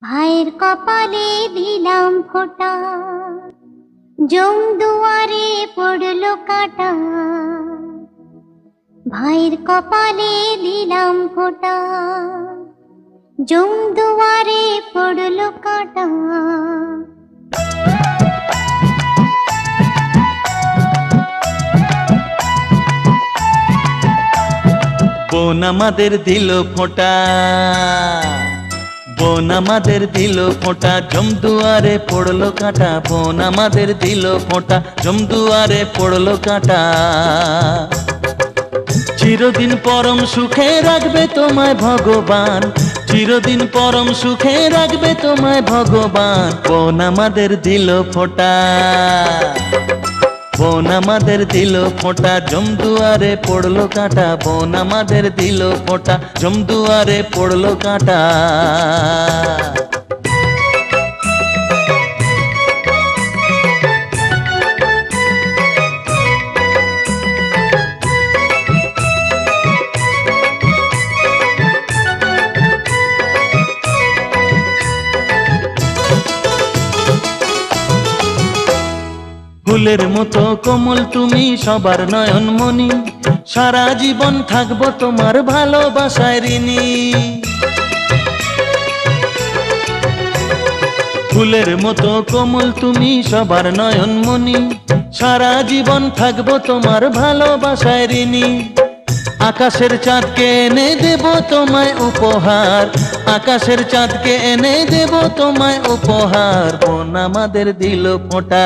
ভাইয়ের কপালে দিলাম ফোঁটা, জম দুয়ারে পড়লো কাঁটা। ভাইয়ের কপালে দিলাম ফোঁটা, জম দুয়ারে পড়লো কাঁটা। বোন আমাদের দিল ফোঁটা, বোন আমাদের দিল ফোঁটা, জমদুয়ারে পড়লো কাঁটা। বোন আমাদের দিল ফোঁটা, জমদুয়ারে পড়লো কাঁটা। চিরদিন পরম সুখে রাখবে তোমায় ভগবান, চিরদিন পরম সুখে রাখবে তোমায় ভগবান। বোন আমাদের দিল ফোঁটা, বোন আমাদের দিল ফোঁটা, জমদুয়ারে পড়লো কাঁটা। বোন আমাদের দিল ফোঁটা, জমদুয়ারে পড়লো কাঁটা। ফুলের মতো কোমল তুমি সবার নয়নমণি, সারা জীবন থাকবো তোমার ভালোবাসায় ঋণী। ফুলের মতো কোমল তুমি সবার নয়নমণি, সারা জীবন থাকবো তোমার ভালোবাসায় ঋণী। আকাশের চাঁদকে এনে দেব তোমায় উপহার, আকাশের চাঁদকে এনে দেব তোমায় উপহার। বোন আমাদের দিল ফোঁটা,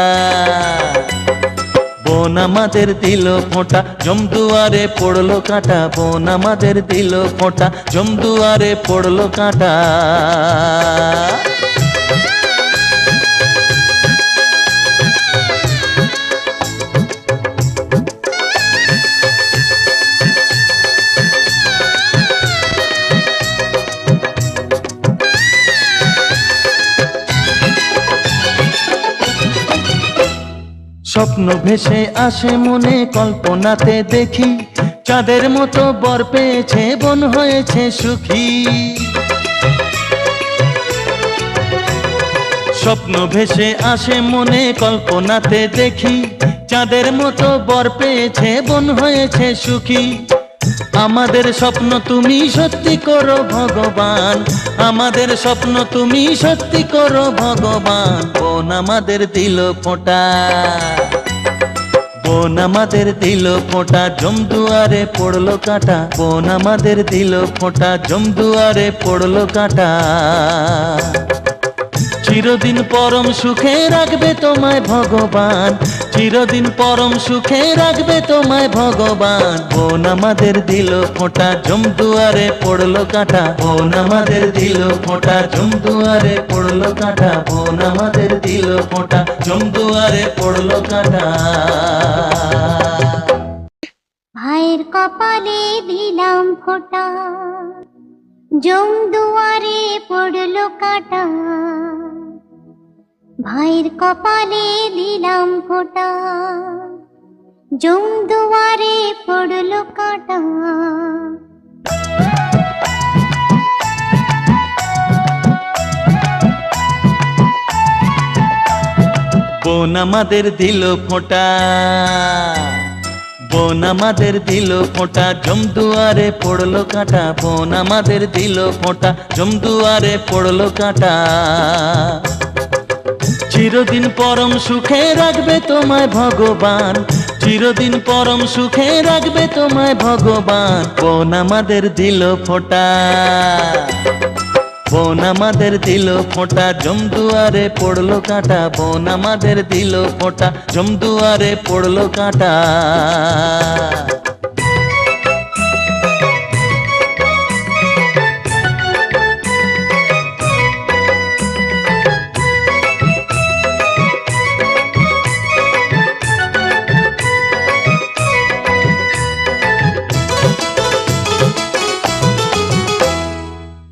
বোন আমাদের দিল ফোঁটা, জমদুয়ারে পড়লো কাঁটা। বোন আমাদের দিল ফোঁটা, জমদুয়ারে পড়লো কাঁটা। স্বপ্ন ভেসে আসে মনে, কল্পনাতে দেখি চাঁদের মতো বর পেয়েছে, বোন হয়েছে সুখী। স্বপ্ন ভেসে আসে মনে, কল্পনাতে দেখি চাঁদের মতো বর পেয়েছে, বোন হয়েছে সুখী। আমাদের স্বপ্ন তুমি সত্যি করো ভগবান, আমাদের স্বপ্ন তুমি সত্যি করো ভগবান। বোন আমাদের দিল ফোঁটা, বোন আমাদের দিল ফোঁটা, জমদুয়ারে পড়লো কাঁটা। বোন আমাদের দিল ফোঁটা, জমদুয়ারে পড়লো কাঁটা। চিরদিন পরম সুখে রাখবে তোমায় ভগবান, চিরদিন পরম সুখে রাখবে তোমায় ভগবান। বোন আমাদের দিল ফোঁটা, জমদুয়ারে পড়লো কাঁটা। বোন আমাদের দিল ফোঁটা, জমদুয়ারে পড়লো কাঁটা। বোন আমাদের দিল ফোঁটা, জমদুয়ারে পড়লো কাঁটা। ভাইয়ের কপালে দিলাম ফোঁটা, জম দুয়ারে পড়লো কাঁটা। ভাইয়ের কপালে দিলাম ফোঁটা, জম দুয়ারে পড়লো কাঁটা। বোন আমাদের দিল ফোঁটা, বোন আমাদের দিল ফোঁটা, জমদুয়ারে পড়লো কাঁটা। বোন আমাদের দিল ফোঁটা, জমদুয়ারে পড়লো কাঁটা। চিরদিন পরম সুখে রাখবে তোমায় ভগবান, চিরদিন পরম সুখে রাখবে তোমায় ভগবান। বোন আমাদের দিল ফোঁটা, বোন আমাদের দিল ফোঁটা, জমদুয়ারে পড়লো কাঁটা। বোন আমাদের দিল ফোঁটা, জমদুয়ারে পড়লো কাঁটা।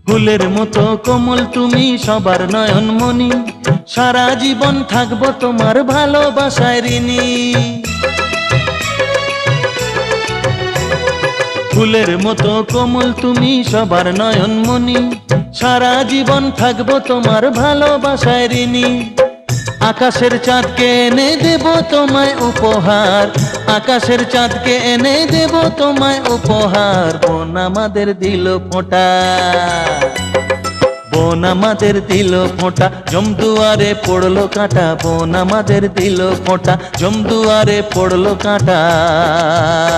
ফুলের মতো কোমল তুমি সবার নয়নমণি, সারা জীবন থাকবো তোমার ভালোবাসায় ঋণী। ফুলের মতো কোমল তুমি সবার নয়নমণি, সারা জীবন থাকবো তোমার ভালোবাসায় ঋণী। আকাশের চাঁদকে এনে দেব তোমায় উপহার, আকাশের চাঁদকে এনে দেব তোমায় উপহার। বোন আমাদের দিল ফোঁটা, বোন আমাদের দিল ফোঁটা, জমদুয়ারে পড়লো কাঁটা। বোন আমাদের দিল ফোঁটা, জমদুয়ারে পড়লো কাঁটা।